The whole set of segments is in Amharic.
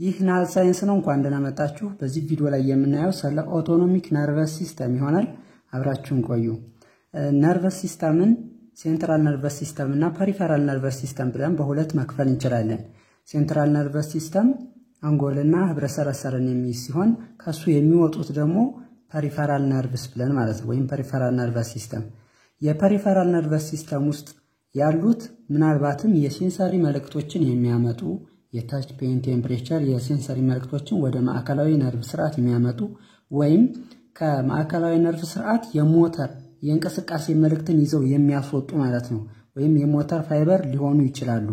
ይህ ናል ሳይንስ ነው። እንኳን ደህና መጣችሁ። በዚህ ቪዲዮ ላይ የምናየው ስለ ኦቶኖሚክ ነርቨስ ሲስተም ይሆናል። አብራችሁን ቆዩ። ነርቨስ ሲስተምን ሴንትራል ነርቨስ ሲስተም እና ፐሪፈራል ነርቨስ ሲስተም ብለን በሁለት መክፈል እንችላለን። ሴንትራል ነርቨስ ሲስተም አንጎልና ህብረ ሰረሰርን የሚይዝ ሲሆን ከሱ የሚወጡት ደግሞ ፐሪፈራል ነርቭስ ብለን ማለት ነው፣ ወይም ፐሪፈራል ነርቨስ ሲስተም። የፐሪፈራል ነርቨስ ሲስተም ውስጥ ያሉት ምናልባትም የሴንሰሪ መልእክቶችን የሚያመጡ የታች ፔን፣ ቴምፕሬቸር የሴንሰሪ መልእክቶችን ወደ ማዕከላዊ ነርቭ ስርዓት የሚያመጡ ወይም ከማዕከላዊ ነርቭ ስርዓት የሞተር የእንቅስቃሴ መልእክትን ይዘው የሚያስወጡ ማለት ነው፣ ወይም የሞተር ፋይበር ሊሆኑ ይችላሉ።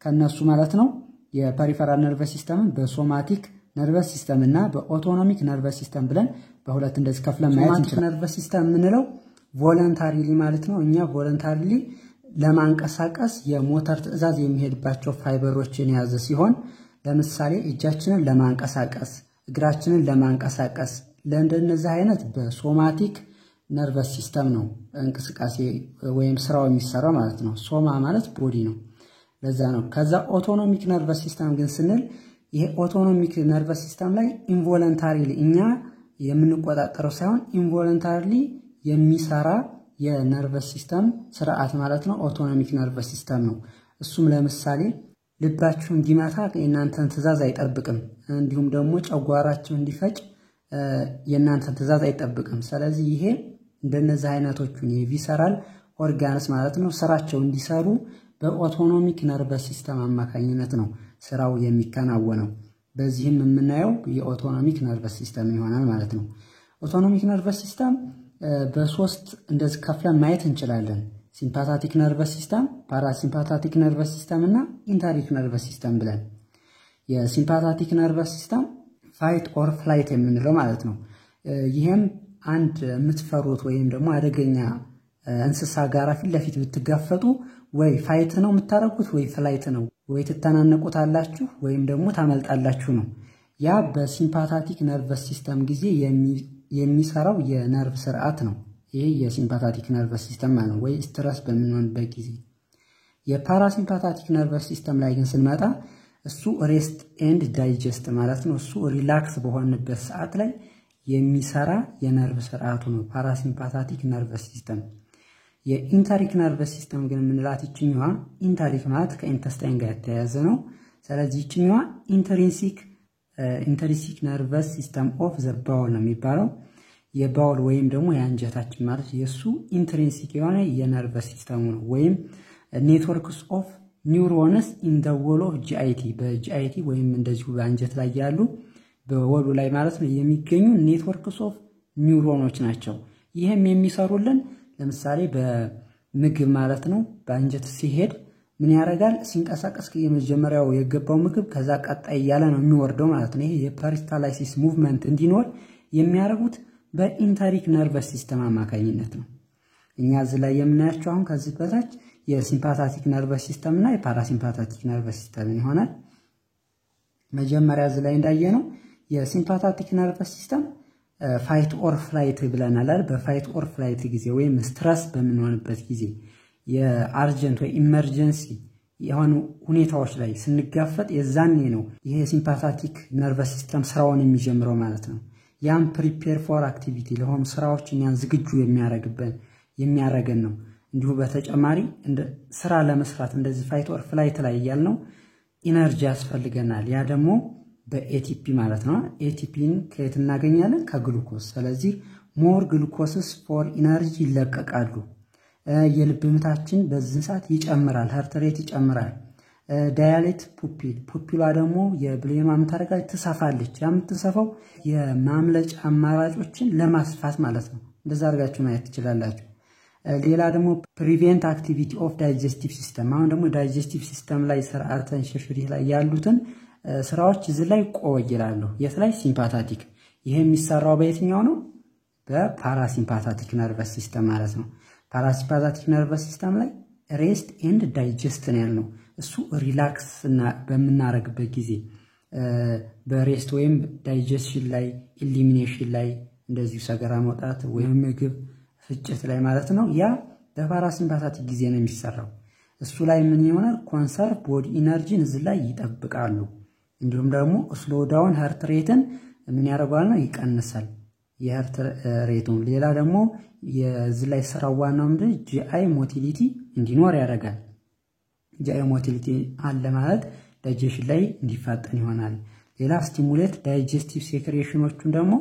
ከነሱ ማለት ነው የፐሪፈራል ነርቨስ ሲስተምን በሶማቲክ ነርቨስ ሲስተም እና በኦቶኖሚክ ነርቨስ ሲስተም ብለን በሁለት እንደዚህ ከፍለን ማየት እንችላለን። ሶማቲክ ነርቨስ ሲስተም የምንለው ቮለንታሪሊ ማለት ነው። እኛ ቮለንታሪሊ ለማንቀሳቀስ የሞተር ትዕዛዝ የሚሄድባቸው ፋይበሮችን የያዘ ሲሆን ለምሳሌ እጃችንን ለማንቀሳቀስ፣ እግራችንን ለማንቀሳቀስ ለእንደነዚህ አይነት በሶማቲክ ነርቨስ ሲስተም ነው እንቅስቃሴ ወይም ስራው የሚሰራው ማለት ነው። ሶማ ማለት ቦዲ ነው፣ ለዛ ነው። ከዛ ኦቶኖሚክ ነርቨስ ሲስተም ግን ስንል ይሄ ኦቶኖሚክ ነርቨስ ሲስተም ላይ ኢንቮለንታሪሊ እኛ የምንቆጣጠረው ሳይሆን ኢንቮለንታሪሊ የሚሰራ የነርቨስ ሲስተም ስርዓት ማለት ነው ኦቶኖሚክ ነርቨስ ሲስተም ነው። እሱም ለምሳሌ ልባችሁ እንዲመታ የእናንተን ትዕዛዝ አይጠብቅም፣ እንዲሁም ደግሞ ጨጓራችሁ እንዲፈጭ የእናንተን ትዕዛዝ አይጠብቅም። ስለዚህ ይሄ እንደነዚህ አይነቶቹን የቪሰራል ኦርጋንስ ማለት ነው ስራቸው እንዲሰሩ በኦቶኖሚክ ነርቨስ ሲስተም አማካኝነት ነው ስራው የሚከናወነው። በዚህም የምናየው የኦቶኖሚክ ነርቨስ ሲስተም ይሆናል ማለት ነው። ኦቶኖሚክ ነርቨስ ሲስተም በሶስት እንደዚህ ከፍለን ማየት እንችላለን። ሲምፓታቲክ ነርቨስ ሲስተም፣ ፓራሲምፓታቲክ ነርቨስ ሲስተም እና ኢንተሪክ ነርቨስ ሲስተም ብለን። የሲምፓታቲክ ነርቨስ ሲስተም ፋይት ኦር ፍላይት የምንለው ማለት ነው። ይሄም አንድ የምትፈሩት ወይም ደግሞ አደገኛ እንስሳ ጋር ፊት ለፊት ብትጋፈጡ ወይ ፋይት ነው የምታረጉት ወይ ፍላይት ነው፣ ወይ ትተናነቁታላችሁ ወይም ደግሞ ታመልጣላችሁ ነው። ያ በሲምፓታቲክ ነርቨስ ሲስተም ጊዜ የሚሰራው የነርቭ ስርዓት ነው። ይሄ የሲምፓታቲክ ነርቨስ ሲስተም ማለት ነው፣ ወይ ስትረስ በምንሆንበት ጊዜ። የፓራሲምፓታቲክ ነርቨስ ሲስተም ላይ ግን ስንመጣ እሱ ሬስት ኤንድ ዳይጀስት ማለት ነው። እሱ ሪላክስ በሆነበት ሰዓት ላይ የሚሰራ የነርቭ ስርዓቱ ነው ፓራሲምፓታቲክ ነርቨስ ሲስተም። የኢንተሪክ ነርቨስ ሲስተም ግን የምንላት ይችኛዋ፣ ኢንተሪክ ማለት ከኢንተስታይን ጋር የተያያዘ ነው። ስለዚህ ይችኛዋ ኢንተሪሲክ ነርቨስ ሲስተም ኦፍ ዘ ባውል ነው የሚባለው። የባውል ወይም ደግሞ የአንጀታችን ማለት የሱ ኢንትሪንሲክ የሆነ የነርቨስ ሲስተሙ ነው። ወይም ኔትወርክስ ኦፍ ኒውሮንስ ኢን ዘ ዎል ኦፍ ጂአይቲ፣ በጂአይቲ ወይም እንደዚሁ በአንጀት ላይ ያሉ በወሉ ላይ ማለት ነው የሚገኙ ኔትወርክስ ኦፍ ኒውሮኖች ናቸው። ይህም የሚሰሩልን ለምሳሌ በምግብ ማለት ነው በአንጀት ሲሄድ ምን ያደርጋል? ሲንቀሳቀስ የመጀመሪያው የገባው ምግብ ከዛ ቀጣይ እያለ ነው የሚወርደው ማለት ነው። ይሄ የፐሪስታላይሲስ ሙቭመንት እንዲኖር የሚያደርጉት በኢንተሪክ ነርቨስ ሲስተም አማካኝነት ነው። እኛ እዚህ ላይ የምናያቸው አሁን ከዚህ በታች የሲምፓታቲክ ነርቨስ ሲስተም እና የፓራሲምፓታቲክ ነርቨስ ሲስተም ይሆናል። መጀመሪያ እዚህ ላይ እንዳየነው የሲምፓታቲክ ነርቨስ ሲስተም ፋይት ኦር ፍላይት ብለናል አይደል? በፋይት ኦር ፍላይት ጊዜ ወይም ስትረስ በምንሆንበት ጊዜ የአርጀንት ወይ ኢመርጀንሲ የሆኑ ሁኔታዎች ላይ ስንጋፈጥ የዛኔ ነው ይሄ ሲምፓታቲክ ነርቨስ ሲስተም ስራውን የሚጀምረው ማለት ነው። ያም ፕሪፔር ፎር አክቲቪቲ ለሆኑ ስራዎች እኛን ዝግጁ የሚያረገን ነው። እንዲሁ በተጨማሪ ስራ ለመስራት እንደዚህ ፋይት ኦር ፍላይት ላይ ያልነው ኢነርጂ ያስፈልገናል። ያ ደግሞ በኤቲፒ ማለት ነው። ኤቲፒን ከየት እናገኛለን? ከግሉኮስ። ስለዚህ ሞር ግሉኮስስ ፎር ኢነርጂ ይለቀቃሉ። የልብ ምታችን በዚህ ሰዓት ይጨምራል፣ ሃርት ሬት ይጨምራል። ዳያሌት ፑፒሏ ደግሞ የብሌኗ የምታደርጋለች ትሰፋለች። ያ የምትሰፋው የማምለጫ አማራጮችን ለማስፋት ማለት ነው። እንደዛ አድርጋችሁ ማየት ትችላላችሁ። ሌላ ደግሞ ፕሪቬንት አክቲቪቲ ኦፍ ዳይጀስቲቭ ሲስተም። አሁን ደግሞ ዳይጀስቲቭ ሲስተም ላይ ስርዓተ እንሽርሽሪት ላይ ያሉትን ስራዎች እዚህ ላይ ቆይላሉ። የት ላይ? ሲምፓታቲክ። ይሄ የሚሰራው በየትኛው ነው? በፓራሲምፓታቲክ ነርቨስ ሲስተም ማለት ነው። ፓራሲምፓታቲክ ነርቨስ ሲስተም ላይ ሬስት ኤንድ ዳይጀስት ነው ያልነው። እሱ ሪላክስ በምናረግበት ጊዜ በሬስት ወይም ዳይጀስሽን ላይ ኢሊሚኔሽን ላይ እንደዚሁ ሰገራ መውጣት ወይም ምግብ ፍጭት ላይ ማለት ነው። ያ በፓራሲምፓታቲክ ጊዜ ነው የሚሰራው። እሱ ላይ ምን ይሆናል? ኮንሰርቭ ቦዲ ኢነርጂን እዚህ ላይ ይጠብቃሉ። እንዲሁም ደግሞ ስሎ ዳውን ሃርት ሬትን ምን ያደርጋል ነው ይቀንሳል የሃርት ሬቱን። ሌላ ደግሞ የዚህ ላይ ስራው ዋናው ምንድን ጂአይ ሞቲሊቲ እንዲኖር ያደርጋል። ጂአይ ሞቲሊቲ አለ ማለት ዳይጀሽን ላይ እንዲፋጠን ይሆናል። ሌላ ስቲሙሌት ዳይጀስቲቭ ሴክሬሽኖቹን ደግሞ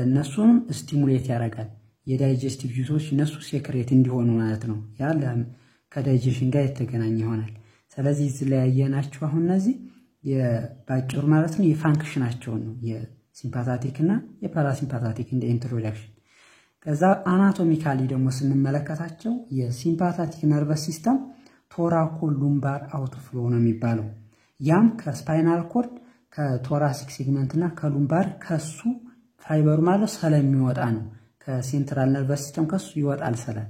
እነሱንም ስቲሙሌት ያደርጋል። የዳይጀስቲቭ ጁሶች እነሱ ሴክሬት እንዲሆኑ ማለት ነው። ያለ ከዳይጀሽን ጋር የተገናኘ ይሆናል። ስለዚህ እዚህ ላይ ያየናቸው አሁን እነዚህ የባጭሩ ማለት ነው የፋንክሽናቸው ነው የሲምፓታቲክ እና የፓራሲምፓታቲክ እንደ ኢንትሮዳክሽን። ከዛ አናቶሚካሊ ደግሞ ስንመለከታቸው የሲምፓታቲክ ነርቨስ ሲስተም ቶራኮ ሉምባር አውትፍሎ ነው የሚባለው። ያም ከስፓይናል ኮርድ ከቶራሲክ ሴግመንት እና ከሉምባር ከሱ ፋይበሩ ማለት ስለሚወጣ ነው። ከሴንትራል ነርቨስ ሲስተም ከሱ ይወጣል ሰላም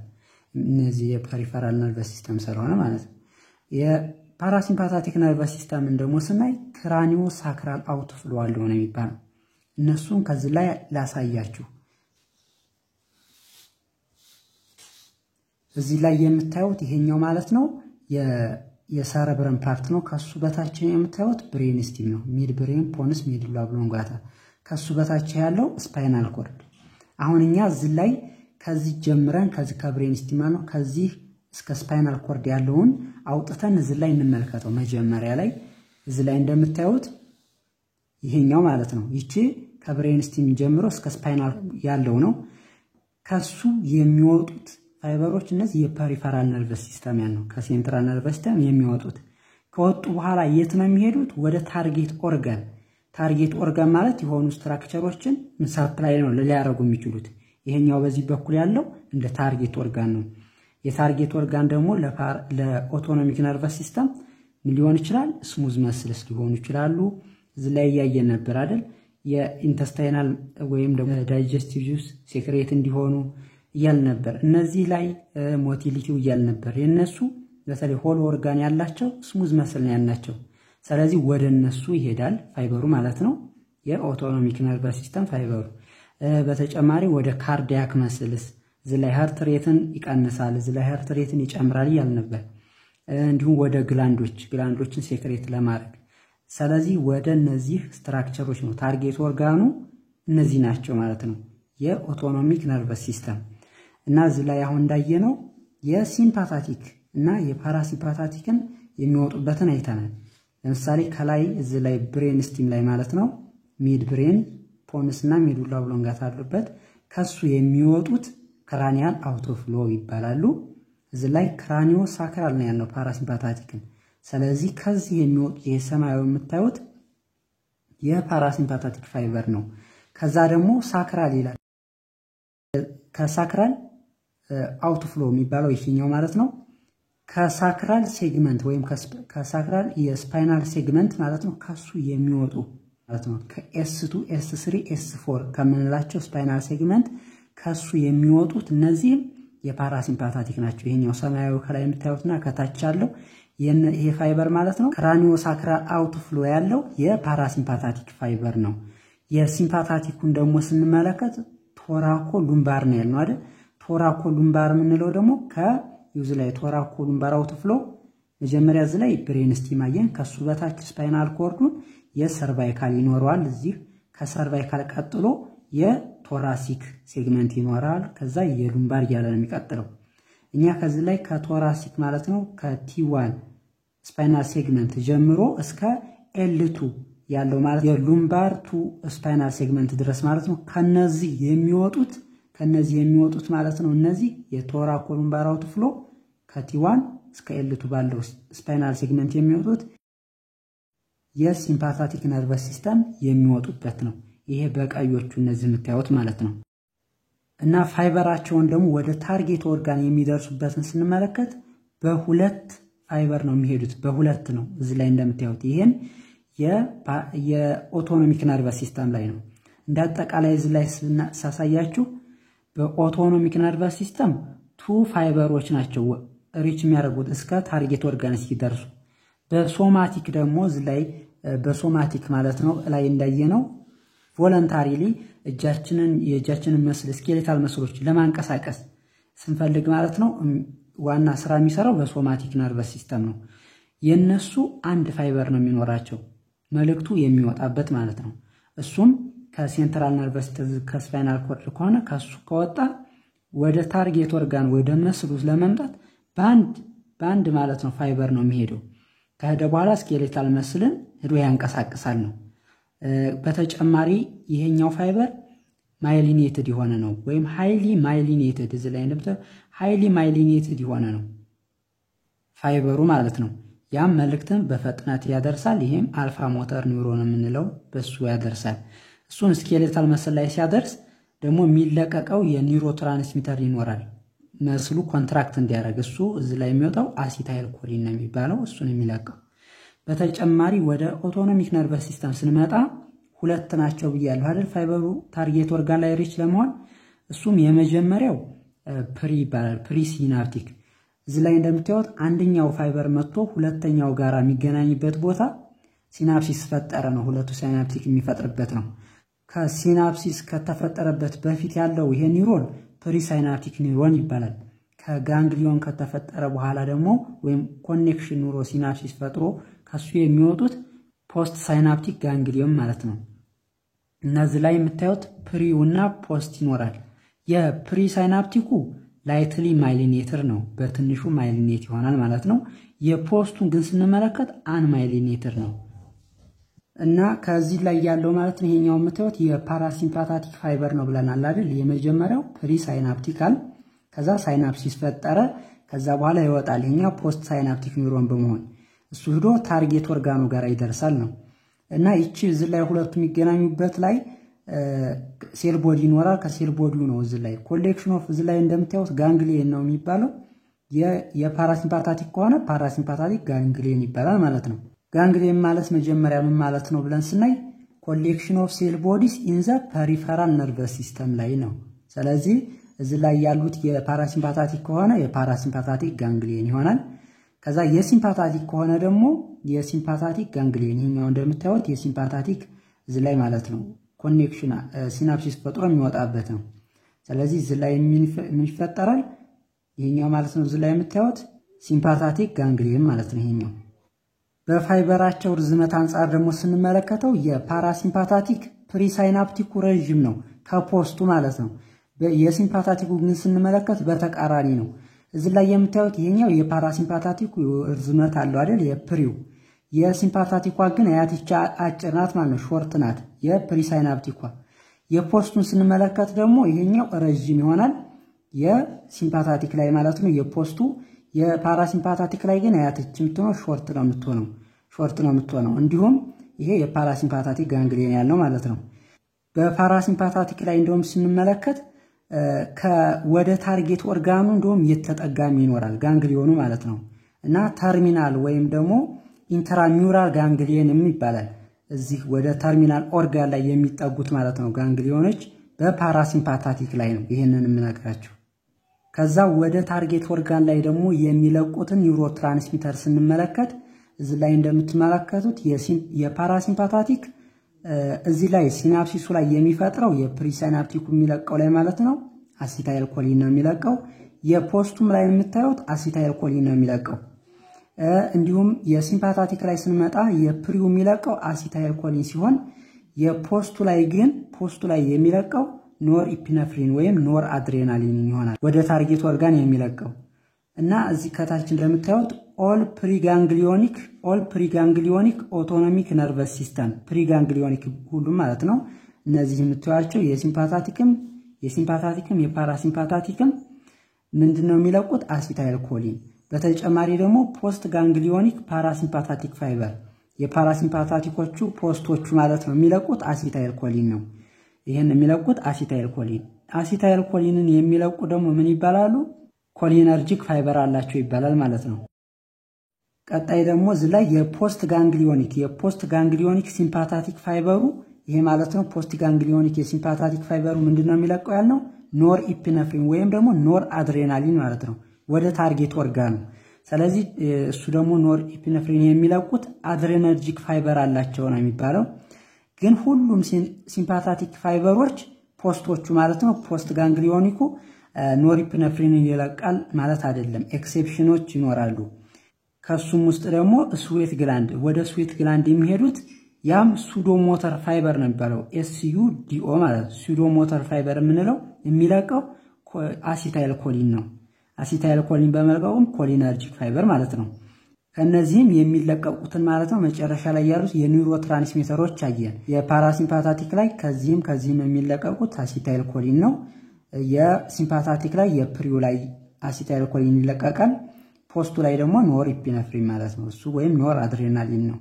እነዚህ የፐሪፈራል ነርቨስ ሲስተም ስለሆነ ማለት ነው። የፓራሲምፓታቲክ ነርቨስ ሲስተም ደግሞ ስናይ ክራኒዮ ሳክራል አውትፍሎ አለው ነው የሚባለው። እነሱን ከዚህ ላይ ላሳያችሁ። እዚህ ላይ የምታዩት ይሄኛው ማለት ነው የሰረብረም ፓርት ነው። ከሱ በታች የምታዩት ብሬን ስቲም ነው። ሚድ ብሬን ፖንስ ሚድላ ብሎንጋታ ከሱ በታች ያለው ስፓይናል ኮርድ። አሁን እኛ እዚህ ላይ ከዚህ ጀምረን ከዚህ ከብሬን ስቲም ነው ከዚህ እስከ ስፓይናል ኮርድ ያለውን አውጥተን እዚህ ላይ እንመልከተው። መጀመሪያ ላይ እዚህ ላይ እንደምታዩት ይሄኛው ማለት ነው ይቺ ከብሬን ስቲም ጀምሮ እስከ ስፓይናል ያለው ነው። ከሱ የሚወጡት ፋይበሮች እነዚህ የፐሪፈራል ነርቨስ ሲስተም ያለው ከሴንትራል ነርቨስ ሲስተም የሚወጡት ከወጡ በኋላ የት ነው የሚሄዱት? ወደ ታርጌት ኦርጋን። ታርጌት ኦርጋን ማለት የሆኑ ስትራክቸሮችን ሰፕላይ ነው ሊያደርጉ የሚችሉት። ይሄኛው በዚህ በኩል ያለው እንደ ታርጌት ኦርጋን ነው። የታርጌት ኦርጋን ደግሞ ለኦቶኖሚክ ነርቨስ ሲስተም ምን ሊሆን ይችላል? ስሙዝ መስልስ ሊሆኑ ይችላሉ። እዚህ ላይ ያያየን ነበር አይደል? የኢንተስታይናል ወይም ደግሞ ዳይጀስቲቭ ጁስ ሴክሬት እንዲሆኑ ይያል ነበር። እነዚህ ላይ ሞቲሊቲው ይያል ነበር። የነሱ በተለይ ሆል ኦርጋን ያላቸው ስሙዝ መስል ነው ያላቸው። ስለዚህ ወደ እነሱ ይሄዳል ፋይበሩ ማለት ነው የኦቶኖሚክ ነርቨስ ሲስተም ፋይበሩ። በተጨማሪ ወደ ካርዲያክ መስልስ እዚህ ላይ ሃርት ሬትን ይቀንሳል፣ እዚህ ላይ ሃርት ሬትን ይጨምራል ይያል ነበር። እንዲሁም ወደ ግላንዶችን ሴክሬት ለማድረግ። ስለዚህ ወደ እነዚህ ስትራክቸሮች ነው ታርጌት ኦርጋኑ እነዚህ ናቸው ማለት ነው የኦቶኖሚክ ነርቨስ ሲስተም። እና እዚህ ላይ አሁን እንዳየነው የሲምፓታቲክ እና የፓራሲምፓታቲክን የሚወጡበትን አይተናል። ለምሳሌ ከላይ እዚህ ላይ ብሬን ስቲም ላይ ማለት ነው ሚድ ብሬን ፖንስ እና ሚዱላ ብሎንጋታ አሉበት። ከሱ የሚወጡት ክራኒያል አውቶፍሎ ይባላሉ። እዚህ ላይ ክራኒዮ ሳክራል ነው ያለው ፓራሲምፓታቲክን። ስለዚህ ከዚህ የሚወጡ የሰማያዊ የምታዩት የፓራሲምፓታቲክ ፋይበር ነው። ከዛ ደግሞ ሳክራል ይላል። ከሳክራል አውትፍሎ የሚባለው ይሄኛው ማለት ነው ከሳክራል ሴግመንት ወይም ከሳክራል የስፓይናል ሴግመንት ማለት ነው ከሱ የሚወጡ ማለት ነው። ከኤስ2 ኤስ3 ኤስ4 ከምንላቸው ስፓይናል ሴግመንት ከሱ የሚወጡት እነዚህ የፓራሲምፓታቲክ ናቸው። ይሄኛው ሰማያዊ ከላይ የምታዩትና ከታች ያለው ይሄ ፋይበር ማለት ነው ክራኒዮ ሳክራል አውትፍሎ ያለው የፓራሲምፓታቲክ ፋይበር ነው። የሲምፓታቲኩን ደግሞ ስንመለከት ቶራኮ ሉምባር ነው ያልነው አይደል? ቶራኮ ሉምባር የምንለው ደግሞ ከዩዝ ላይ ቶራኮ ሉምባር አውትፍሎ መጀመሪያ እዚህ ላይ ብሬን ስቲም አየን። ከሱ በታች ስፓይናል ኮርዱን የሰርቫይካል ይኖረዋል። እዚህ ከሰርቫይካል ቀጥሎ የቶራሲክ ሴግመንት ይኖራል። ከዛ የሉምባር ያለ ነው የሚቀጥለው። እኛ ከዚህ ላይ ከቶራሲክ ማለት ነው ከቲ1 ስፓይናል ሴግመንት ጀምሮ እስከ ኤል2 ያለው ማለት የሉምባር ቱ ስፓይናል ሴግመንት ድረስ ማለት ነው። ከነዚህ የሚወጡት ማለት ነው እነዚህ የቶራኮ ሉምባር አውትፍሎ ከቲ1 እስከ ኤል2 ባለው ስፓይናል ሴግመንት የሚወጡት የሲምፓታቲክ ነርቨስ ሲስተም የሚወጡበት ነው። ይሄ በቀዮቹ እነዚህ የምታዩት ማለት ነው። እና ፋይበራቸውን ደግሞ ወደ ታርጌት ኦርጋን የሚደርሱበትን ስንመለከት በሁለት ፋይበር ነው የሚሄዱት። በሁለት ነው እዚህ ላይ እንደምታዩት ይሄን የኦቶኖሚክ ነርቨስ ሲስተም ላይ ነው። እንዳጠቃላይ እዚህ ላይ ሳሳያችሁ በኦቶኖሚክ ነርቨስ ሲስተም 2 ፋይበሮች ናቸው ሪች የሚያደርጉት እስከ ታርጌት ኦርጋን ሲደርሱ። በሶማቲክ ደግሞ እዚህ ላይ በሶማቲክ ማለት ነው ላይ እንዳየነው ቮለንታሪሊ የእጃችንን መስል ስኬሌታል መስሎች ለማንቀሳቀስ ስንፈልግ ማለት ነው ዋና ስራ የሚሰራው በሶማቲክ ነርቨስ ሲስተም ነው። የነሱ አንድ ፋይበር ነው የሚኖራቸው። መልእክቱ የሚወጣበት ማለት ነው። እሱም ከሴንትራል ነርቨስ ከስፓይናል ኮርድ ከሆነ ከሱ ከወጣ ወደ ታርጌት ኦርጋን ወደ መስሉ ለመምጣት ባንድ ማለት ነው ፋይበር ነው የሚሄደው። ከሄደ በኋላ ስኬሌታል መስልን ሄዶ ያንቀሳቅሳል ነው። በተጨማሪ ይሄኛው ፋይበር ማይሊኔትድ የሆነ ነው ወይም ሃይሊ ማይሊኔትድ እዚህ ላይ እንደምታዩት ሃይሊ ማይሊኔትድ የሆነ ነው ፋይበሩ ማለት ነው። ያም መልእክትን በፍጥነት ያደርሳል። ይሄም አልፋ ሞተር ኒውሮን የምንለው በሱ ያደርሳል። እሱን ስኬሌታል መስል ላይ ሲያደርስ ደግሞ የሚለቀቀው የኒውሮ ትራንስሚተር ይኖራል መስሉ ኮንትራክት እንዲያደርግ እሱ እዚህ ላይ የሚወጣው አሲታይል ኮሊን ነው የሚባለው እሱን የሚለቀው። በተጨማሪ ወደ ኦቶኖሚክ ነርቨስ ሲስተም ስንመጣ ሁለት ናቸው ብያለሁ አይደል? ፋይበሩ ታርጌት ኦርጋን ላይ ሪች ለመሆን እሱም የመጀመሪያው ፕሪ ይባላል። ፕሪ ሲናፕቲክ እዚህ ላይ እንደምታዩት አንደኛው ፋይበር መጥቶ ሁለተኛው ጋራ የሚገናኝበት ቦታ ሲናፕሲስ ፈጠረ ነው። ሁለቱ ሲናፕቲክ የሚፈጥርበት ነው። ከሲናፕሲስ ከተፈጠረበት በፊት ያለው ይሄ ኒውሮን ፕሪ ሳይናፕቲክ ኒውሮን ይባላል። ከጋንግሊዮን ከተፈጠረ በኋላ ደግሞ ወይም ኮኔክሽን ኒውሮ ሲናፕሲስ ፈጥሮ ከሱ የሚወጡት ፖስት ሳይናፕቲክ ጋንግሊዮን ማለት ነው። እነዚህ ላይ የምታዩት ፕሪውና ፖስት ይኖራል። የፕሪ ሳይናፕቲኩ ላይትሊ ማይሊኔተር ነው፣ በትንሹ ማይሊኔት ይሆናል ማለት ነው። የፖስቱን ግን ስንመለከት አን ማይሊኔተር ነው። እና ከዚህ ላይ ያለው ማለት ነው ይሄኛው የምታዩት የፓራሲምፓታቲክ ፋይበር ነው ብለናል አይደል? የመጀመሪያው ፕሪ ሳይናፕቲካል ከዛ ሳይናፕሲስ ፈጠረ ከዛ በኋላ ይወጣል። ይሄኛው ፖስት ሳይናፕቲክ ኒውሮን በመሆን እሱ ሄዶ ታርጌት ኦርጋኑ ጋር ይደርሳል ነው። እና ይቺ እዚህ ላይ ሁለቱ የሚገናኙበት ላይ ሴል ቦዲ ይኖራል። ከሴል ቦዲው ነው እዚህ ላይ ኮሌክሽን ኦፍ እዚህ ላይ እንደምታዩት ጋንግሊየን ነው የሚባለው። የፓራሲምፓታቲክ ከሆነ ፓራሲምፓታቲክ ጋንግሊየን ይባላል ማለት ነው። ጋንግሊየን ማለት መጀመሪያ ምን ማለት ነው ብለን ስናይ ኮሌክሽን ኦፍ ሴል ቦዲስ ኢን ዘ ፐሪፈራል ነርቨስ ሲስተም ላይ ነው። ስለዚህ እዚህ ላይ ያሉት የፓራሲምፓታቲክ ከሆነ የፓራሲምፓታቲክ ጋንግሊየን ይሆናል። ከዛ የሲምፓታቲክ ከሆነ ደግሞ የሲምፓታቲክ ጋንግሊየን ይሄኛው እንደምታዩት የሲምፓታቲክ እዚህ ላይ ማለት ነው ኮኔክሽን ሲናፕሲስ ፈጥሮ የሚወጣበት ነው። ስለዚህ እዚህ ላይ ምን ይፈጠራል? ይሄኛው ማለት ነው እዚህ ላይ የምታዩት ሲምፓታቲክ ጋንግሊየን ማለት ነው ይሄኛው። በፋይበራቸው ርዝመት አንፃር ደግሞ ስንመለከተው የፓራሲምፓታቲክ ፕሪሳይናፕቲኩ ረጅም ነው ከፖስቱ ማለት ነው። የሲምፓታቲኩ ግን ስንመለከት በተቃራኒ ነው። እዚህ ላይ የምታዩት ይሄኛው የፓራሲምፓታቲኩ ርዝመት አለው አይደል? የፕሪው የሲምፓታቲኳ ግን አያትቻ አጭር ናት ማለት ነው፣ ሾርት ናት የፕሪሳይናፕቲኳ። የፖስቱን ስንመለከት ደግሞ ይሄኛው ረጅም ይሆናል የሲምፓታቲክ ላይ ማለት ነው የፖስቱ። የፓራሲምፓታቲክ ላይ ግን አያትች የምትሆነው ሾርት ነው የምትሆነው። እንዲሁም ይሄ የፓራሲምፓታቲክ ጋንግሊየን ያለው ማለት ነው። በፓራሲምፓታቲክ ላይ እንደውም ስንመለከት ወደ ታርጌት ኦርጋኑ እንደውም የተጠጋሚ ይኖራል ጋንግሊዮኑ ማለት ነው። እና ተርሚናል ወይም ደግሞ ኢንትራሚውራል ጋንግሊየን ይባላል። እዚህ ወደ ተርሚናል ኦርጋን ላይ የሚጠጉት ማለት ነው ጋንግሊዮኖች በፓራሲምፓታቲክ ላይ ነው ይሄንን የምነግራችሁ። ከዛ ወደ ታርጌት ኦርጋን ላይ ደግሞ የሚለቁትን ኒውሮ ትራንስሚተር ስንመለከት እዚህ ላይ እንደምትመለከቱት የፓራሲምፓታቲክ እዚህ ላይ ሲናፕሲሱ ላይ የሚፈጥረው የፕሪሳይናፕቲኩ የሚለቀው ላይ ማለት ነው አሲታይል ኮሊን ነው የሚለቀው። የፖስቱም ላይ የምታዩት አሲታይል ኮሊን ነው የሚለቀው። እንዲሁም የሲምፓታቲክ ላይ ስንመጣ የፕሪው የሚለቀው አሲታይል ኮሊን ሲሆን የፖስቱ ላይ ግን ፖስቱ ላይ የሚለቀው ኖር ኢፒነፍሪን ወይም ኖር አድሬናሊን ይሆናል ወደ ታርጌት ኦርጋን የሚለቀው። እና እዚህ ከታች እንደምታዩት ኦል ፕሪጋንግሊዮኒክ ኦቶኖሚክ ነርቨስ ሲስተም ፕሪጋንግሊዮኒክ ሁሉም ማለት ነው። እነዚህ የምታዩቸው የሲምፓታቲክም የፓራሲምፓታቲክም ምንድነው የሚለቁት አሲታይል ኮሊን። በተጨማሪ ደግሞ ፖስት ጋንግሊዮኒክ ፓራሲምፓታቲክ ፋይበር የፓራሲምፓታቲኮቹ ፖስቶቹ ማለት ነው የሚለቁት አሲታይል ኮሊን ነው። ይሄን የሚለቁት አሲታይል ኮሊን። አሲታይል ኮሊንን የሚለቁ ደግሞ ምን ይባላሉ? ኮሊነርጂክ ፋይበር አላቸው ይባላል ማለት ነው። ቀጣይ ደግሞ እዚህ ላይ የፖስት ጋንግሊዮኒክ ሲምፓታቲክ ፋይበሩ ይሄ ማለት ነው ፖስት ጋንግሊዮኒክ የሲምፓታቲክ ፋይበሩ ምንድነው የሚለቀው ያልነው ኖር ኢፒነፍሪን ወይም ደግሞ ኖር አድሬናሊን ማለት ነው ወደ ታርጌት ኦርጋኑ። ስለዚህ እሱ ደግሞ ኖር ኢፒነፍሪን የሚለቁት አድሬነርጂክ ፋይበር አላቸው ነው የሚባለው። ግን ሁሉም ሲምፓታቲክ ፋይበሮች ፖስቶቹ ማለት ነው ፖስት ጋንግሊዮኒኩ ኖር ኢፒነፍሪን ይለቃል ማለት አይደለም፣ ኤክሴፕሽኖች ይኖራሉ። ከሱም ውስጥ ደግሞ ስዌት ግላንድ ወደ ስዌት ግላንድ የሚሄዱት ያም ሱዶ ሞተር ፋይበር ነበር SUDO ማለት ሱዶ ሞተር ፋይበር የምንለው የሚለቀው አሲታይል ኮሊን ነው አሲታይል ኮሊን በመልቀቁም ኮሊነርጂክ ፋይበር ማለት ነው ከነዚህም የሚለቀቁትን ማለት ነው መጨረሻ ላይ ያሉት የኒውሮ ትራንስሚተሮች አየን የፓራሲምፓታቲክ ላይ ከዚህም የሚለቀቁት አሲታይል ኮሊን ነው የሲምፓታቲክ ላይ የፕሪው ላይ አሲታይል ኮሊን ይለቀቃል ፖስቱ ላይ ደግሞ ኖርኢፒነፍሪን ማለት ነው እሱ ወይም ኖር አድሬናሊን ነው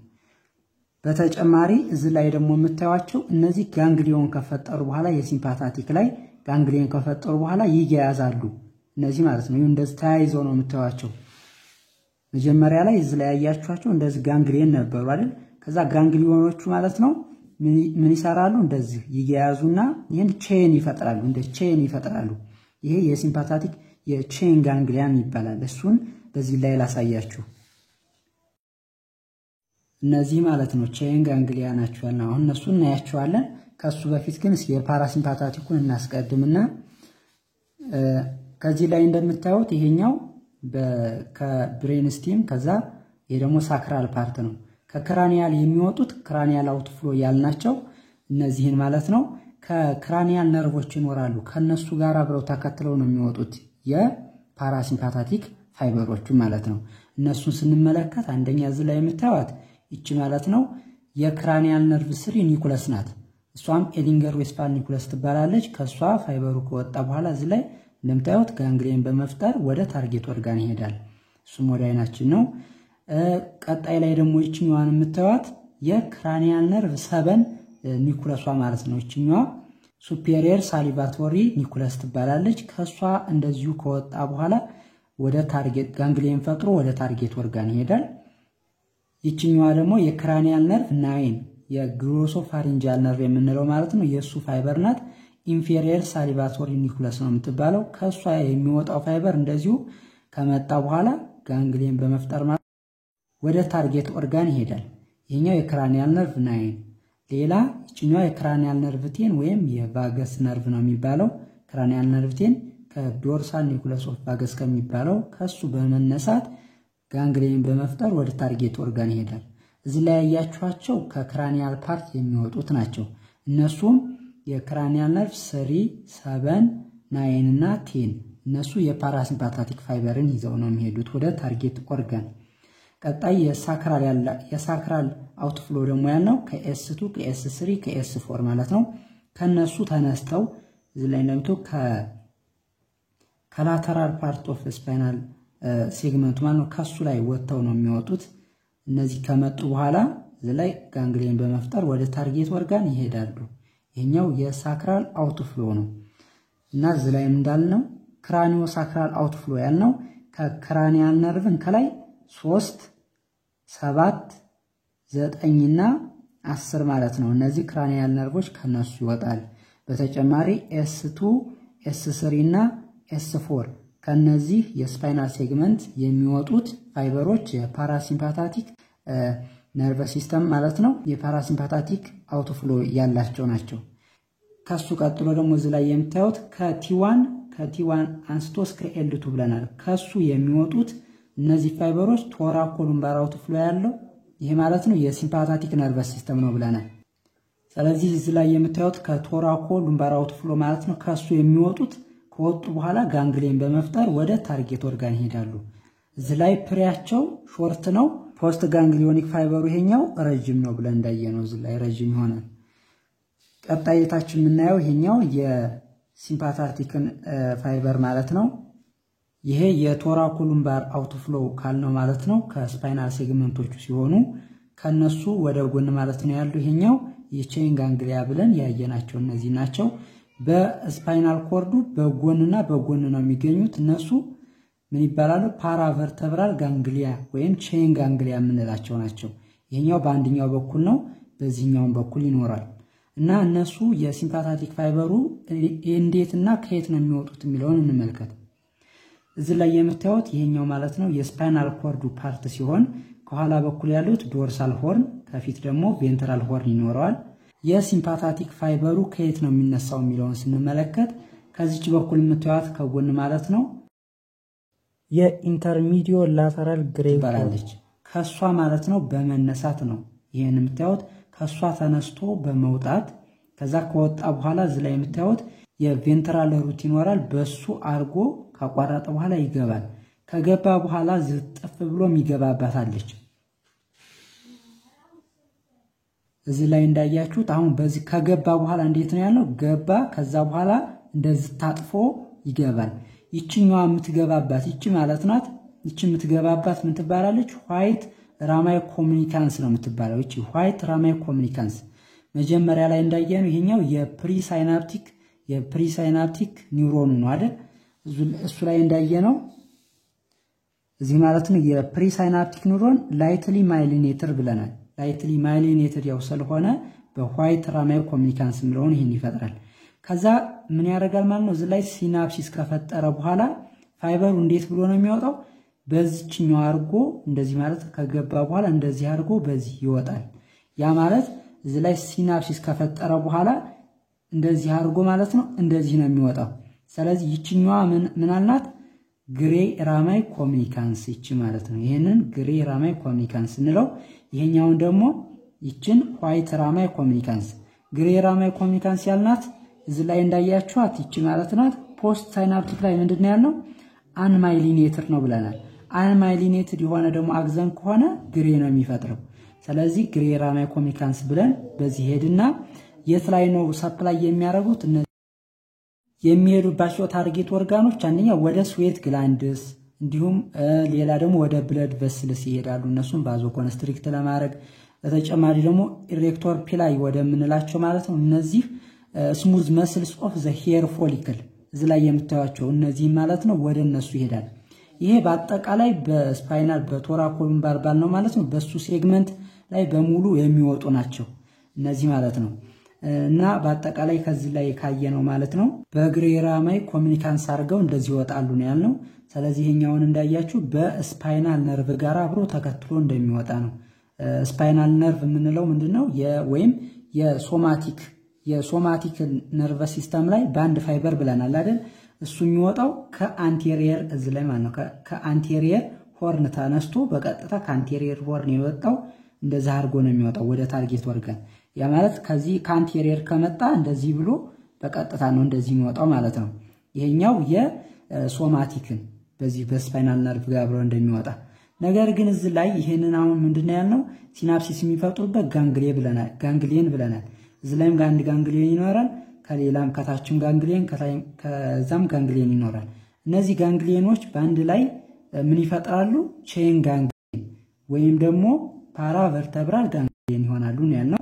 በተጨማሪ እዚህ ላይ ደግሞ የምታዩቸው እነዚህ ጋንግሊዮን ከፈጠሩ በኋላ የሲምፓታቲክ ላይ ጋንግሊዮን ከፈጠሩ በኋላ ይያያዛሉ እነዚህ ማለት ነው እንደዚህ ተያይዘው ነው የምታዩቸው መጀመሪያ ላይ እዚህ ላይ ያያችኋቸው እንደዚህ ጋንግሊዮን ነበሩ አይደል ከዛ ጋንግሊዮኖቹ ማለት ነው ምን ይሰራሉ እንደዚህ ይያያዙና ይሄን ቼን ይፈጥራሉ እንደ ቼን ይፈጥራሉ ይሄ የሲምፓታቲክ የቼን ጋንግሊያን ይባላል እሱን በዚህ ላይ ላሳያችሁ እነዚህ ማለት ነው ቼን ጋንግሊያ ናቸው ያለው አሁን እነሱን እናያቸዋለን ከሱ በፊት ግን እስኪ የፓራሲምፓታቲኩን እናስቀድምና ከዚህ ላይ እንደምታዩት ይሄኛው ከብሬን ስቲም ከዛ ይሄ ደግሞ ሳክራል ፓርት ነው ከክራኒያል የሚወጡት ክራኒያል አውትፍሎ ያልናቸው እነዚህን ማለት ነው ከክራኒያል ነርቮች ይኖራሉ ከነሱ ጋር አብረው ተከትለው ነው የሚወጡት የፓራሲምፓታቲክ ፋይበሮቹ ማለት ነው እነሱን ስንመለከት አንደኛ እዚህ ላይ የምታዩት እቺ ማለት ነው የክራኒያል ነርቭ ስሪ ኒኩለስ ናት እሷም ኤሊንገር ዌስፓል ኒኩለስ ትባላለች ከሷ ፋይበሩ ከወጣ በኋላ እዚህ ላይ እንደምታዩት ጋንግሊየን በመፍጠር ወደ ታርጌት ኦርጋን ይሄዳል እሱም ወደ አይናችን ነው ቀጣይ ላይ ደግሞ እቺኛዋን የምታዩት የክራኒያል ነርቭ 7 ኒኩለሷ ማለት ነው እቺኛዋ ሱፔሪየር ሳሊቫቶሪ ኒኩለስ ትባላለች ከሷ እንደዚሁ ከወጣ በኋላ ወደ ታርጌት ጋንግሊየን ፈጥሮ ወደ ታርጌት ኦርጋን ይሄዳል ይቺኛዋ ደግሞ የክራኒያል ነርቭ 9 የግሎሶፋሪንጂያል ነርቭ የምንለው ማለት ነው የሱ ፋይበር ናት ኢንፌሪየር ሳሊቫቶሪ ኒኩለስ ነው የምትባለው ከሷ የሚወጣው ፋይበር እንደዚሁ ከመጣ በኋላ ጋንግሊየን በመፍጠር ማለት ወደ ታርጌት ኦርጋን ይሄዳል ይሄኛው የክራኒያል ነርቭ 9 ሌላ ይቺኛዋ የክራኒያል ነርቭ 10 ወይም የቫገስ ነርቭ ነው የሚባለው ክራኒያል ነርቭ 10 ከዶርሳል ኒኩለስ ኦፍ ቫገስ ከሚባለው ከሱ በመነሳት ጋንግሊየን በመፍጠር ወደ ታርጌት ኦርጋን ይሄዳል እዚህ ላይ ያያችኋቸው ከክራኒያል ፓርት የሚወጡት ናቸው እነሱም የክራኒያል ነርቭ 3 7 9 እና 10 እነሱ የፓራሲምፓታቲክ ፋይበርን ይዘው ነው የሚሄዱት ወደ ታርጌት ኦርጋን ቀጣይ የሳክራል አውትፍሎ ደግሞ ያለው ከS2 ከS3 ከS4 ማለት ነው ከነሱ ተነስተው እዚህ ላይ እንደምታዩ ከላተራል ፓርት ኦፍ ስፓይናል ሴግመንት ማለት ነው ከሱ ላይ ወጥተው ነው የሚወጡት እነዚህ ከመጡ በኋላ እዚህ ላይ ጋንግሊየን በመፍጠር ወደ ታርጌት ኦርጋን ይሄዳሉ ይሄኛው የሳክራል አውትፍሎ ነው እና እዚህ ላይ እንዳልነው ክራኒዮ ሳክራል አውትፍሎ ያልነው ከክራኒያል ነርቭን ከላይ 3 7 9 እና 10 ማለት ነው እነዚህ ክራኒያል ነርቮች ከነሱ ይወጣል በተጨማሪ S2 S3 እና S4 ከነዚህ የስፓይናል ሴግመንት የሚወጡት ፋይበሮች የፓራሲምፓታቲክ ነርቨስ ሲስተም ማለት ነው የፓራሲምፓታቲክ አውትፍሎ ያላቸው ናቸው ከሱ ቀጥሎ ደግሞ እዚህ ላይ የምታዩት ከቲ1 አንስቶ እስከ L2 ብለናል ከሱ የሚወጡት እነዚህ ፋይበሮች ቶራኮሉምባር አውትፍሎ ያለው ይሄ ማለት ነው የሲምፓታቲክ ነርቨስ ሲስተም ነው ብለናል ስለዚህ እዚህ ላይ የምታዩት ከቶራኮሉምባር አውትፍሎ ማለት ነው ከሱ የሚወጡት ከወጡ በኋላ ጋንግሊየን በመፍጠር ወደ ታርጌት ኦርጋን ይሄዳሉ እዚህ ላይ ፕሪያቸው ሾርት ነው ፖስት ጋንግሊዮኒክ ፋይበሩ ይሄኛው ረጅም ነው ብለን እንዳየነው እዚህ ላይ ረጅም ይሆናል ቀጣይታችን የምናየው ይሄኛው የሲምፓታቲክን ፋይበር ማለት ነው ይሄ የቶራኮሉምባር አውትፍሎ ካልነው ማለት ነው ከስፓይናል ሴግመንቶቹ ሲሆኑ ከነሱ ወደ ጎን ማለት ነው ያለው ይሄኛው የቼን ጋንግሊያ ብለን ያየናቸው እነዚህ ናቸው በስፓይናል ኮርዱ በጎንና በጎን ነው የሚገኙት እነሱ ምን ይባላሉ ፓራቨርተብራል ጋንግሊያ ወይም ቼን ጋንግሊያ የምንላቸው ናቸው ይሄኛው በአንደኛው በኩል ነው በዚህኛው በኩል ይኖራል እና እነሱ የሲምፓታቲክ ፋይበሩ እንዴትና ከየት ነው የሚወጡት የሚለውን እንመልከት እዚህ ላይ የምታዩት ይሄኛው ማለት ነው የስፓይናል ኮርዱ ፓርት ሲሆን ከኋላ በኩል ያሉት ዶርሳል ሆርን ከፊት ደግሞ ቬንትራል ሆርን ይኖራል የሲምፓታቲክ ፋይበሩ ከየት ነው የሚነሳው የሚለውን ስንመለከት ከዚች በኩል የምታዩት ከጎን ማለት ነው የኢንተርሚዲዮ ላተራል ግሬቭ ባላለች ከሷ ማለት ነው በመነሳት ነው ይሄን የምታዩት ከሷ ተነስቶ በመውጣት ከዛ ከወጣ በኋላ እዚህ ላይ የምታዩት የቬንትራል ሩት ይኖራል። በሱ አርጎ ካቋረጠ በኋላ ይገባል። ከገባ በኋላ ዝጥፍ ብሎ የሚገባባት አለች። እዚህ ላይ እንዳያችሁት አሁን በዚህ ከገባ በኋላ እንዴት ነው ያለው? ገባ ከዛ በኋላ እንደዚህ ታጥፎ ይገባል። ይችኛዋ የምትገባባት ይቺ ማለት ናት። ይቺ የምትገባባት ምን ትባላለች? ዋይት ራማይ ኮሙኒካንስ ነው የምትባለው። ይቺ ዋይት ራማይ ኮሙኒካንስ መጀመሪያ ላይ እንዳየነው ይሄኛው የፕሪሳይናፕቲክ ኒውሮን ነው አይደል? እሱ ላይ እንዳየነው እዚህ ማለት ነው የፕሪሳይናፕቲክ ኒውሮን ላይትሊ ማይሊኔትድ ብለናል። ላይትሊ ማይሊኔትድ ያው ስለሆነ በዋይት ራማይ ኮሙኒካንስ ምለውን ይሄን ይፈጥራል። ከዛ ምን ያደርጋል ማለት ነው? እዚህ ላይ ሲናፕሲስ ከፈጠረ በኋላ ፋይበሩ እንዴት ብሎ ነው የሚወጣው? በዚህኛው አርጎ እንደዚህ ማለት ከገባ በኋላ እንደዚህ አርጎ በዚህ ይወጣል። ያ ማለት እዚህ ላይ ሲናፕሲስ ከፈጠረ በኋላ እንደዚህ አርጎ ማለት ነው እንደዚህ ነው የሚወጣው። ስለዚህ ይችኛዋ ምን አልናት? ግሬ ራማይ ኮሙኒካንስ ይቺ ማለት ነው። ይሄንን ግሬ ራማይ ኮሙኒካንስ እንለው። ይሄኛውን ደግሞ ይችን ዋይት ራማይ ኮሙኒካንስ። ግሬ ራማይ ኮሙኒካንስ ያልናት እዚህ ላይ እንዳያችኋት ይቺ ማለት ናት። ፖስት ሳይናፕቲክ ላይ ምንድነው ያልነው? አንማይሊኔትድ ነው ብለናል። አንማይሊኔትድ የሆነ ደግሞ አግዘን ከሆነ ግሬ ነው የሚፈጥረው። ስለዚህ ግሬ ራማይ ኮሙኒካንስ ብለን በዚህ ሄድና የት ላይ ነው ሰፕላይ የሚያደርጉት? እነዚህ የሚሄዱባቸው ታርጌት ኦርጋኖች አንደኛ ወደ ስዌት ግላንድስ እንዲሁም ሌላ ደግሞ ወደ ብለድ ቨስልስ ይሄዳሉ። እነሱም ባዞ ኮንስትሪክት ለማድረግ በተጨማሪ ደግሞ ኢሬክቶር ፒላይ ወደምንላቸው ማለት ነው። እነዚህ ስሙዝ መስልስ ኦፍ ዘ ሄር ፎሊክል እዚህ ላይ የምታዩቸው እነዚህ ማለት ነው ወደ እነሱ ይሄዳል። ይሄ በአጠቃላይ በስፓይናል በቶራኮሉምባር ባል ነው ማለት ነው። በሱ ሴግመንት ላይ በሙሉ የሚወጡ ናቸው እነዚህ ማለት ነው። እና በአጠቃላይ ከዚህ ላይ ካየነው ማለት ነው በግሬ ራማይ ኮሙኒካንስ አድርገው እንደዚህ ይወጣሉ ነው ያልነው። ስለዚህ ይሄኛውን እንዳያችሁ በስፓይናል ነርቭ ጋር አብሮ ተከትሎ እንደሚወጣ ነው። ስፓይናል ነርቭ የምንለው ምንድነው? ወይም የሶማቲክ ነርቨስ ሲስተም ላይ ባንድ ፋይበር ብለናል አይደል? እሱ የሚወጣው ከአንቴሪየር እዚህ ላይ ማለት ነው። ከአንቴሪየር ሆርን ተነስቶ በቀጥታ ከአንቴሪየር ሆርን የወጣው እንደዛ አድርጎ ነው የሚወጣው ወደ ታርጌት ኦርጋን። ያ ማለት ከዚህ ከአንቴሪየር ከመጣ እንደዚህ ብሎ በቀጥታ ነው እንደዚህ የሚወጣው ማለት ነው። ይሄኛው የሶማቲክን በዚህ በስፓይናል ነርቭ ጋር አብሮ እንደሚወጣ ነገር ግን እዚህ ላይ ይሄንን አሁን ምንድነው ያልነው? ሲናፕሲስ የሚፈጥሩበት ጋንግሊየን ብለናል። እዚህ ላይም ጋንግሊየን ይኖራል። ከሌላም ከታችም ጋንግሊየን ከዛም ጋንግሊየን ይኖራል። እነዚህ ጋንግሊየኖች በአንድ ላይ ምን ይፈጥራሉ? ቼን ጋንግሊየን ወይም ደግሞ ፓራቨርተብራል ጋንግሊየን ይሆናሉ ነው ያልነው።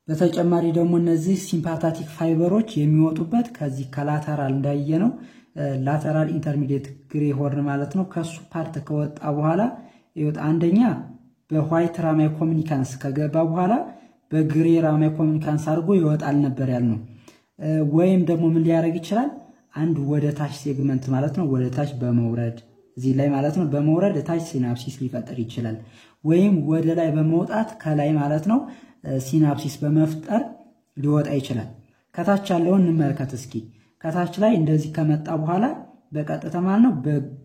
በተጨማሪ ደግሞ እነዚህ ሲምፓታቲክ ፋይበሮች የሚወጡበት ከዚህ ከላተራል እንዳየነው ላተራል ኢንተርሚዲየት ግሬ ሆርን ማለት ነው። ከሱ ፓርት ከወጣ በኋላ ይወጣ አንደኛ በዋይት ራማይ ኮሙኒካንስ ከገባ በኋላ በግሬ ራማይ ኮሙኒካንስ አድርጎ ይወጣል ነበር ያልነው። ወይም ደግሞ ምን ሊያደርግ ይችላል? አንድ ወደ ታች ሴግመንት ማለት ነው ወደ ታች በመውረድ እዚህ ላይ ማለት ነው በመውረድ ታች ሲናፕሲስ ሊፈጠር ይችላል። ወይም ወደ ላይ በመውጣት ከላይ ማለት ነው ሲናፕሲስ በመፍጠር ሊወጣ ይችላል። ከታች ያለውን እንመልከት እስኪ። ከታች ላይ እንደዚህ ከመጣ በኋላ በቀጥታ ማለት ነው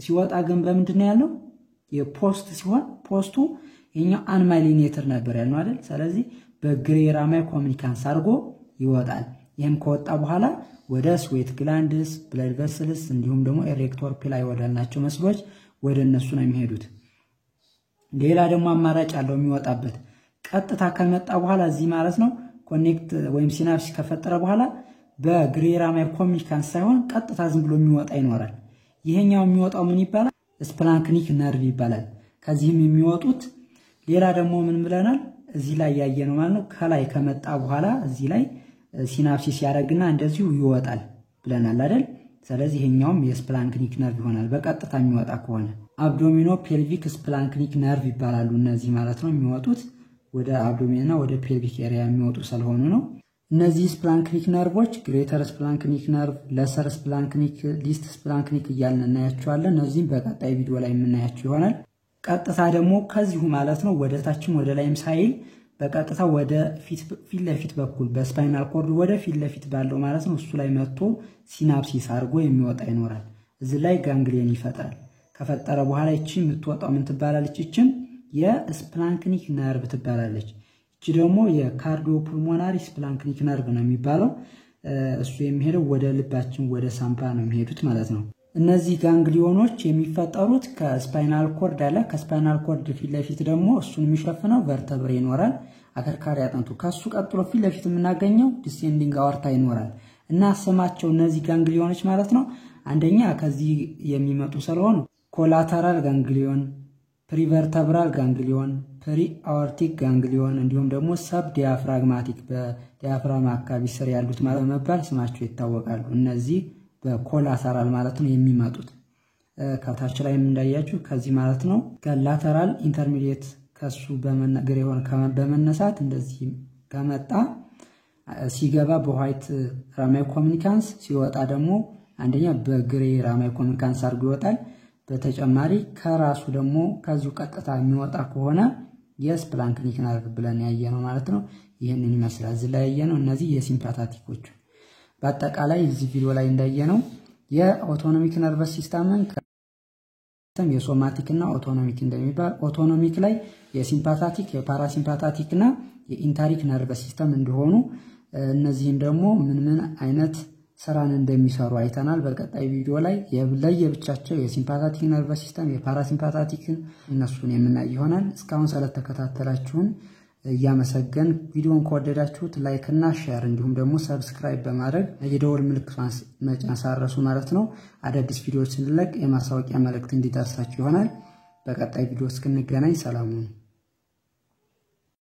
ሲወጣ ግን በምንድነው ያለው? የፖስት ሲሆን ፖስቱ የኛው አንማይሊኔትድ ነበር ያልነው አይደል? ስለዚህ በግሬ ራማይ ኮሙኒካንስ አድርጎ ይወጣል። ይሄም ከወጣ በኋላ ወደ ስዌት ግላንድስ፣ ብለድ ቨስልስ እንዲሁም ደግሞ ኢሬክቶር ፒላይ ወዳልናቸው መስሎች ወደ እነሱ ነው የሚሄዱት። ሌላ ደግሞ አማራጭ አለው የሚወጣበት። ቀጥታ ከመጣ በኋላ እዚህ ማለት ነው ኮኔክት ወይም ሲናፕሲስ ከፈጠረ በኋላ በግሬ ራማይ ኮሙኒካንስ ሳይሆን ቀጥታ ዝም ብሎ የሚወጣ ይኖራል። ይሄኛው የሚወጣው ምን ይባላል? ስፕላንክኒክ ነርቭ ይባላል። ከዚህም የሚወጡት ሌላ ደግሞ ምን ብለናል? እዚህ ላይ ያየነው ማለት ነው ከላይ ከመጣ በኋላ እዚህ ላይ ሲናፕሲስ ያደርግና እንደዚሁ ይወጣል ብለናል አይደል? ስለዚህ ይሄኛውም የስፕላንክኒክ ነርቭ ይሆናል በቀጥታ የሚወጣ ከሆነ። አብዶሚኖ ፔልቪክ ስፕላንክኒክ ነርቭ ይባላሉ እነዚህ ማለት ነው። የሚወጡት ወደ አብዶሜንና ወደ ፔልቪክ ኤሪያ የሚወጡ ስለሆኑ ነው። እነዚህ ስፕላንክኒክ ነርቮች ግሬተር ስፕላንክኒክ ነርቭ፣ ለሰር ስፕላንክኒክ፣ ሊስት ስፕላንክኒክ እያልን እናያቸዋለን። እነዚህም በቀጣይ ቪዲዮ ላይ የምናያቸው ይሆናል። ቀጥታ ደግሞ ከዚሁ ማለት ነው ወደ ታችም ወደ ላይም ሳይል በቀጥታ ወደ ፊት ለፊት በኩል በስፓይናል ኮርድ ወደ ፊት ለፊት ባለው ማለት ነው እሱ ላይ መጥቶ ሲናፕሲስ አድርጎ የሚወጣ ይኖራል። እዚህ ላይ ጋንግሊየን ይፈጥራል። ከፈጠረ በኋላ እቺ የምትወጣው ምን ትባላለች? እቺም የስፕላንክኒክ ነርቭ ትባላለች። እቺ ደግሞ የካርዲዮፑልሞናሪ ስፕላንክኒክ ነርቭ ነው የሚባለው። እሱ የሚሄደው ወደ ልባችን ወደ ሳምባ ነው የሚሄዱት ማለት ነው። እነዚህ ጋንግሊዮኖች የሚፈጠሩት ከስፓይናል ኮርድ አለ። ከስፓይናል ኮርድ ፊት ለፊት ደግሞ እሱን የሚሸፍነው ቨርተብሬ ይኖራል፣ አከርካሪ አጥንቱ። ከሱ ቀጥሎ ፊት ለፊት የምናገኘው ዲሴንዲንግ አወርታ ይኖራል። እና ስማቸው እነዚህ ጋንግሊዮኖች ማለት ነው አንደኛ ከዚህ የሚመጡ ስለሆኑ ኮላተራል ጋንግሊዮን፣ ፕሪቨርተብራል ጋንግሊዮን፣ ፕሪ አኦርቲክ ጋንግሊዮን እንዲሁም ደግሞ ሰብ ዲያፍራግማቲክ በዲያፍራም አካባቢ ስር ያሉት ማለት በመባል ስማቸው ይታወቃሉ። እነዚህ በኮላተራል ማለት ነው የሚመጡት። ከታች ላይ እንዳያችሁ ከዚህ ማለት ነው ከላተራል ኢንተርሚዲየት ከሱ በመነገር ይሆን በመነሳት እንደዚህ ከመጣ ሲገባ በዋይት ራማይ ኮሙኒካንስ ሲወጣ ደግሞ አንደኛ በግሬ ራማይ ኮሙኒካንስ አድርጎ ይወጣል። በተጨማሪ ከራሱ ደግሞ ከዚሁ ቀጥታ የሚወጣ ከሆነ የስፕላንክኒክ ነርቭ ብለን ያየነው ማለት ነው። ይሄንን ይመስላል እዚህ ላይ ያየነው እነዚህ የሲምፓታቲኮቹ። በአጠቃላይ እዚህ ቪዲዮ ላይ እንዳየነው የኦቶኖሚክ ነርቨስ ሲስተምን የሶማቲክ እና ኦቶኖሚክ እንደሚባል፣ ኦቶኖሚክ ላይ የሲምፓታቲክ የፓራሲምፓታቲክ እና የኢንተሪክ ነርቨስ ሲስተም እንደሆኑ እነዚህን ደግሞ ምን አይነት ስራን እንደሚሰሩ አይተናል። በቀጣይ ቪዲዮ ላይ ለየብቻቸው የሲምፓታቲክ ነርቨስ ሲስተም የፓራሲምፓታቲክን እነሱን የምናይ ይሆናል። እስካሁን ስለተከታተላችሁን እያመሰገን ቪዲዮን ከወደዳችሁት ላይክ እና ሼር እንዲሁም ደግሞ ሰብስክራይብ በማድረግ የደወል ምልክቱን መጫን ሳትረሱ ማለት ነው። አዳዲስ ቪዲዮዎች ስንለቅ የማሳወቂያ መልእክት እንዲደርሳችሁ ይሆናል። በቀጣይ ቪዲዮ እስክንገናኝ ሰላም ሁኑ።